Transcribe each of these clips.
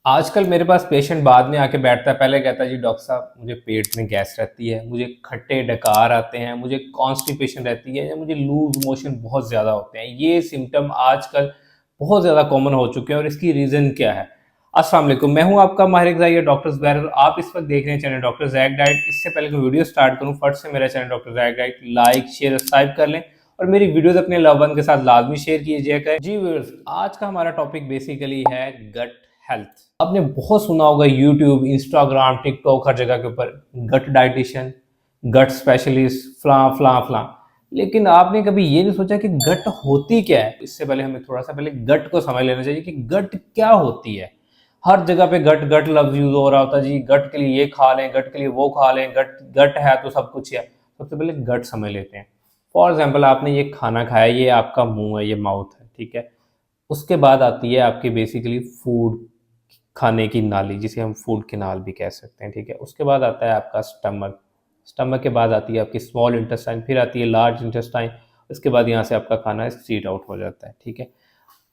आजकल मेरे पास पेशेंट बाद में आके बैठता है, पहले कहता है जी डॉक्टर साहब मुझे पेट में गैस रहती है, मुझे खट्टे डकार आते हैं, मुझे कॉन्स्टिपेशन रहती है या मुझे लूज मोशन बहुत ज़्यादा होते हैं। ये सिम्टम आजकल बहुत ज़्यादा कॉमन हो चुके हैं और इसकी रीज़न क्या है? अस्सलाम वालेकुम, मैं हूं आपका माहिर ग़िज़ाई डॉक्टर ज़ुबैर और आप इस वक्त देख रहे हैं चैनल डॉक्टर ज़ैक डाइट। इससे पहले कि वीडियो स्टार्ट करूं, फट से मेरा channel doctor Zack diet like share subscribe कर लें और मेरी वीडियोस अपने लव वन के साथ लाजमी शेयर कीजिएगा। जी व्यूअर्स, आज का हमारा टॉपिक बेसिकली है गट हेल्थ। आपने बहुत सुना होगा यूट्यूब, इंस्टाग्राम, टिकटॉक, हर जगह के ऊपर गट डाइटिशियन, गट स्पेशलिस्ट, फलां फलां फलां। लेकिन आपने कभी ये नहीं सोचा कि गट होती क्या है? इससे पहले हमें थोड़ा सा पहले गट को समझ लेना चाहिए कि गट क्या होती है। हर जगह पे गट गट लफ्ज यूज हो रहा होता है जी, गट के लिए ये खा लें, गट के लिए वो खा लें, गट गट है तो सब कुछ है। सबसे पहले गट समझ लेते हैं। फॉर एग्जाम्पल, आपने ये खाना खाया, ये आपका मुंह है, ये माउथ है, ठीक है। उसके बाद आती है आपकी बेसिकली फूड, खाने की नाली, जिसे हम फूड कैनाल भी कह सकते हैं, ठीक है। उसके बाद आता है आपका स्टमक, स्टमक के बाद आती है आपकी स्मॉल इंटेस्टाइन, फिर आती है लार्ज इंटेस्टाइन। उसके बाद यहाँ से आपका खाना स्ट्रीट आउट हो जाता है, ठीक है।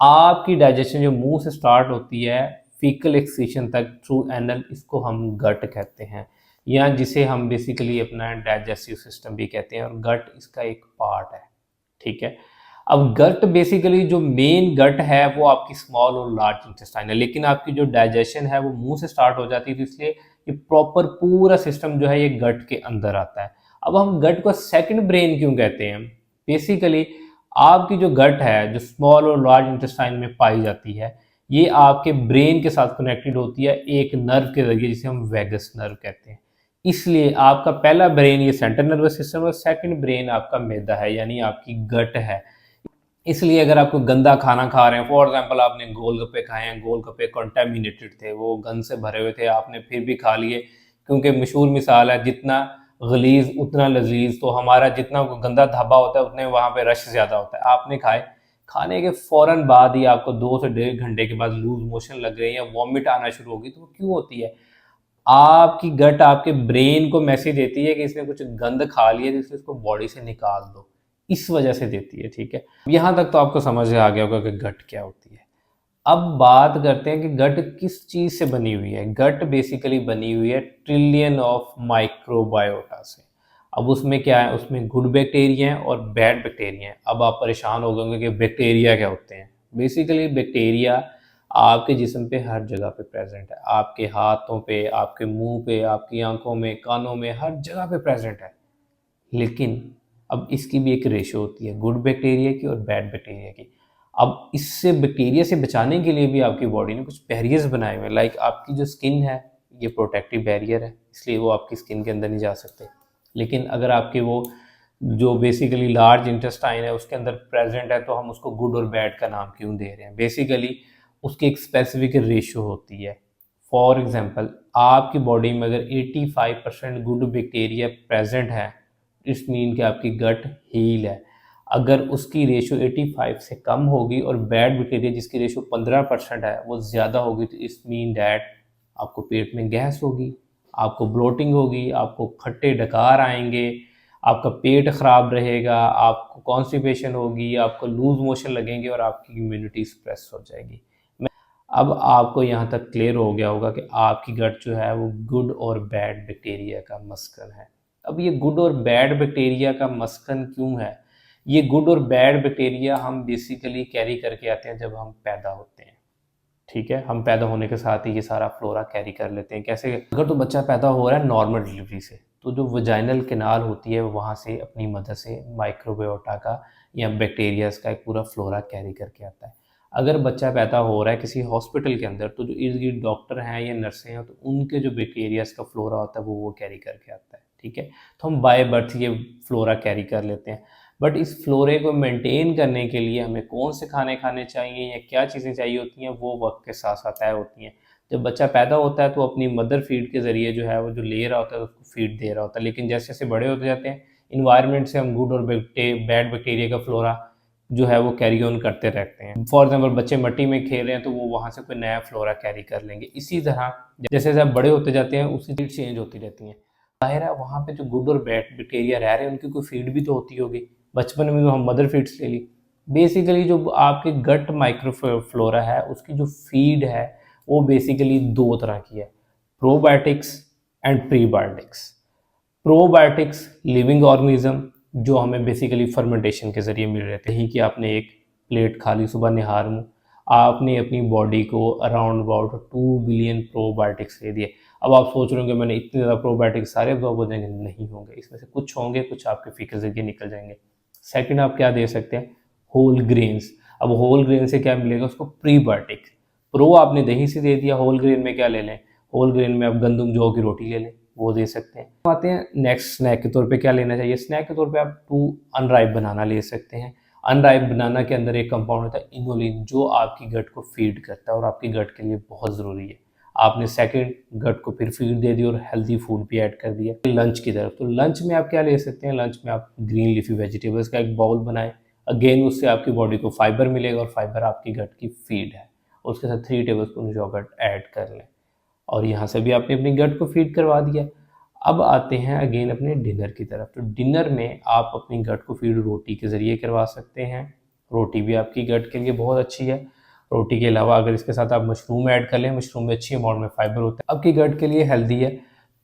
आपकी डाइजेशन जो मुंह से स्टार्ट होती है फीकल एक्सक्रीशन तक थ्रू एनल, इसको हम गट कहते हैं, या जिसे हम बेसिकली अपना डाइजेस्टिव सिस्टम भी कहते हैं, और गट इसका एक पार्ट है, ठीक है। अब गट बेसिकली जो मेन गट है वो आपकी स्मॉल और लार्ज इंटेस्टाइन है, लेकिन आपकी जो डाइजेशन है वो मुंह से स्टार्ट हो जाती है, तो इसलिए ये प्रॉपर पूरा सिस्टम जो है ये गट के अंदर आता है। अब हम गट को सेकंड ब्रेन क्यों कहते हैं? बेसिकली आपकी जो गट है, जो स्मॉल और लार्ज इंटेस्टाइन में पाई जाती है, ये आपके ब्रेन के साथ कनेक्टेड होती है एक नर्व के जरिए, जिसे हम वेगस नर्व कहते हैं। इसलिए आपका पहला ब्रेन ये सेंट्रल नर्वस सिस्टम और सेकंड ब्रेन आपका मैदा है, यानी आपकी गट है। इसलिए अगर आपको गंदा खाना खा रहे हैं, फॉर एग्जांपल आपने गोलगप्पे खाए हैं, गोलगप्पे कंटामिनेटेड थे, वो गंद से भरे हुए थे, आपने फिर भी खा लिए, क्योंकि मशहूर मिसाल है जितना गलीज उतना लजीज। तो हमारा जितना गंदा ढाबा होता है उतने वहाँ पे रश ज़्यादा होता है। आपने खाए, खाने के फ़ौरन बाद ही आपको 2 से 1.5 घंटे के बाद लूज मोशन लग गए या वॉमिट आना शुरू होगी, तो वो क्यों होती है? आपकी गट आपके ब्रेन को मैसेज देती है कि इसने कुछ गंद खा लिया, तो इसलिए इसको बॉडी से निकाल दो, इस वजह से देती है, ठीक है। यहाँ तक तो आपको समझ आ गया होगा कि गट क्या होती है। अब बात करते हैं कि गट किस चीज़ से बनी हुई है। गट बेसिकली बनी हुई है ट्रिलियन ऑफ माइक्रोबायोटा से। अब उसमें क्या है, उसमें गुड बैक्टीरिया हैं और बैड बैक्टीरिया हैं। अब आप परेशान हो गए होंगे कि बैक्टीरिया क्या होते हैं। बेसिकली बैक्टीरिया आपके जिस्म पे हर जगह पे प्रेजेंट है, आपके हाथों पे, आपके मुंह पे, आपकी आंखों में, कानों में, हर जगह पे प्रेजेंट है। लेकिन अब इसकी भी एक रेशो होती है, गुड बैक्टीरिया की और बैड बैक्टीरिया की। अब इससे बैक्टीरिया से बचाने के लिए भी आपकी बॉडी ने कुछ बैरियर्स बनाए हुए हैं। लाइक आपकी जो स्किन है, ये प्रोटेक्टिव बैरियर है, इसलिए वो आपकी स्किन के अंदर नहीं जा सकते। लेकिन अगर आपके वो जो बेसिकली लार्ज इंटेस्टाइन है उसके अंदर प्रेजेंट है, तो हम उसको गुड और बैड का नाम क्यों दे रहे हैं? बेसिकली उसकी एक स्पेसिफिक रेशो होती है। फॉर एग्जांपल, आपकी बॉडी में अगर 85% गुड बैक्टीरिया प्रेजेंट है, इस मीन कि आपकी गट हील है। अगर उसकी रेशो 85 से कम होगी और बैड बैक्टीरिया जिसकी रेशो 15% है वो ज़्यादा होगी, तो इस मीन डैट आपको पेट में गैस होगी, आपको ब्लोटिंग होगी, आपको खट्टे डकार आएंगे, आपका पेट ख़राब रहेगा, आपको कॉन्स्टिपेशन होगी, आपको लूज मोशन लगेंगे और आपकी इम्यूनिटी सप्रेस हो जाएगी। अब आपको यहाँ तक क्लियर हो गया होगा कि आपकी गट जो है वो गुड और बैड बैक्टीरिया का मस्कन है। अब ये गुड और बैड बैक्टीरिया का मस्कन क्यों है? ये गुड और बैड बैक्टीरिया हम बेसिकली कैरी करके आते हैं जब हम पैदा होते हैं, ठीक है। हम पैदा होने के साथ ही ये सारा फ्लोरा कैरी कर लेते हैं। कैसे? अगर तो बच्चा पैदा हो रहा है नॉर्मल डिलीवरी से, तो जो वजाइनल कैनाल होती है वहाँ से अपनी मदद से माइक्रोबायोटा का या बैक्टीरियाज का एक पूरा फ्लोरा कैरी करके आता है। अगर बच्चा पैदा हो रहा है किसी हॉस्पिटल के अंदर, तो जो इर्द गिर्द डॉक्टर हैं या नर्सें हैं, तो उनके जो बैक्टीरियाज का फ्लोरा होता है वो कैरी करके आता है, ठीक है। तो हम बाय बर्थ ये फ्लोरा कैरी कर लेते हैं। बट इस फ्लोरे को मेंटेन करने के लिए हमें कौन से खाने खाने चाहिए या क्या चीज़ें चाहिए होती हैं, वो वक्त के साथ साथ तय होती हैं। जब बच्चा पैदा होता है तो अपनी मदर फीड के ज़रिए जो है वो जो ले रहा होता है उसको फीड दे रहा होता है, लेकिन जैसे जैसे बड़े होते जाते हैं इन्वायरमेंट से हम गुड और बैड बैक्टीरिया का फ्लोरा जो है वो कैरी ऑन करते रहते हैं। फॉर एग्जाम्पल, बच्चे मिट्टी में खेल रहे हैं तो वो वहाँ से कोई नया फ्लोरा कैरी कर लेंगे। इसी तरह जैसे जैसे आप बड़े होते जाते हैं उसी फीड चेंज होती रहती हैं। जाहिर है वहाँ पे जो गुड और बैड बैक्टीरिया रह रहे हैं उनकी कोई फीड भी तो होती होगी। बचपन में तो हम मदर फीड्स ले ली। बेसिकली जो आपके गट माइक्रो फ्लोरा है उसकी जो फीड है वो बेसिकली दो तरह की है, probiotics and prebiotics. Probiotics living organism जो हमें बेसिकली फर्मेंटेशन के जरिए मिल रहे थे ही कि आपने एक प्लेट खा ली सुबह निहार में, आपने अपनी बॉडी को अराउंड अबाउट 2 बिलियन प्रोबायोटिक्स दे दिए। अब आप सोच रहे होंगे मैंने इतने ज़्यादा प्रोबायोटिक्स सारे अब्जॉर्ब हो जाएंगे, नहीं होंगे, इसमें से कुछ होंगे, कुछ आपके फी के जरिए निकल जाएंगे। सेकंड आप क्या दे सकते हैं, होल ग्रेन्स। अब होल ग्रेन से क्या मिलेगा उसको, प्रीबायोटिक। प्रो आपने दही से दे दिया, होल ग्रेन में क्या ले लें, होल ग्रेन में आप गंदम जौ की रोटी ले लें, वो दे सकते हैं। आते हैं नेक्स्ट स्नैक के तौर पे क्या लेना चाहिए, स्नैक के तौर पे आप 2 अनराइप बनाना ले सकते हैं। अनराइप बनाना के अंदर एक कंपाउंड होता है इनोलिन, जो आपकी गट को फीड करता है और आपकी गट के लिए बहुत ज़रूरी है। आपने सेकंड गट को फिर फीड दे दी और हेल्दी फूड भी ऐड कर दिया। लंच की तरफ, तो लंच में आप क्या ले सकते हैं, लंच में आप ग्रीन लीफी वेजिटेबल्स का एक बाउल बनाएं। अगेन उससे आपकी बॉडी को फाइबर मिलेगा और फाइबर आपकी गट की फीड है। उसके साथ 3 टेबलस्पून योगर्ट ऐड कर लें और यहाँ से भी आपने अपनी गट को फीड करवा दिया। अब आते हैं अगेन अपने डिनर की तरफ। तो डिनर में आप अपनी गट को फीड रोटी के ज़रिए करवा सकते हैं। रोटी भी आपकी गट के लिए बहुत अच्छी है। रोटी के अलावा अगर इसके साथ आप मशरूम ऐड कर लें, मशरूम में अच्छी अमाउंट में फाइबर होता है, आपकी गट के लिए हेल्दी है।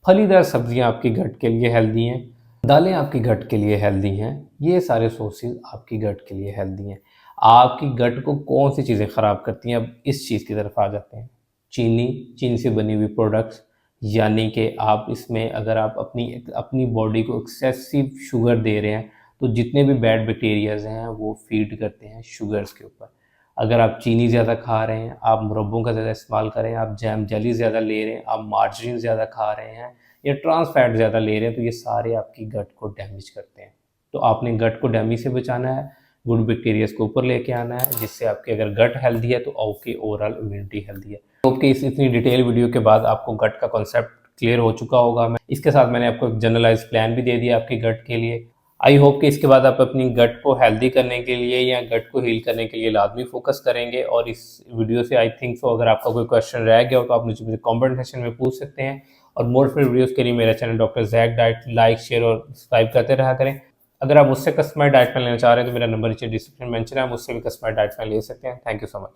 फलीदार सब्जियां आपकी गट के लिए हेल्दी हैं, दालें आपकी गट के लिए हेल्दी हैं। ये सारे सोर्सेज आपकी गट के लिए हेल्दी हैं। आपकी गट को कौन सी चीज़ें ख़राब करती हैं, अब इस चीज़ की तरफ आ जाते हैं। चीनी से बनी हुई प्रोडक्ट्स, यानी कि आप इसमें अगर आप अपनी बॉडी को एक्सेसिव शुगर दे रहे हैं तो जितने भी बैड बैक्टीरियाज हैं वो फीड करते हैं शुगर्स के ऊपर। अगर आप चीनी ज़्यादा खा रहे हैं, आप मुरब्बों का ज़्यादा इस्तेमाल कर रहे हैं, आप जैम जेली ज़्यादा ले रहे हैं, आप मार्जरीन ज़्यादा खा रहे हैं या ट्रांस फैट ज़्यादा ले रहे हैं, तो ये सारे आपकी गट को डैमेज करते हैं। तो आपने गट को डैमेज से बचाना है, गुड बैक्टीरियाज को ऊपर लेके आना है, जिससे आपकी अगर गट हेल्दी है तो आपकी ओवरऑल इम्यूनिटी हेल्दी है। होप कि इस इतनी डिटेल वीडियो के बाद आपको गट का कॉन्सेप्ट क्लियर हो चुका होगा। मैं इसके साथ मैंने आपको एक जनरलाइज प्लान भी दे दिया आपके गट के लिए। आई होप कि इसके बाद आप अपनी गट को हेल्दी करने के लिए या गट को हील करने के लिए लाजमी फोकस करेंगे। और इस वीडियो से आई थिंक सो अगर आपका कोई क्वेश्चन रह गया हो तो आप मुझे कमेंट सेक्शन में पूछ सकते हैं। और मोर फिर वीडियोस के लिए मेरा channel doctor Jack diet like share और सब्सक्राइब करते रहा करें। अगर आप मुझसे कस्टमाइज्ड डाइट प्लान लेना चाह रहे हैं तो मेरा नंबर नीचे डिस्क्रिप्शन में मेंशन है, आप मुझसे भी कस्टमाइज्ड डाइट प्लान ले सकते हैं। Thank you so much.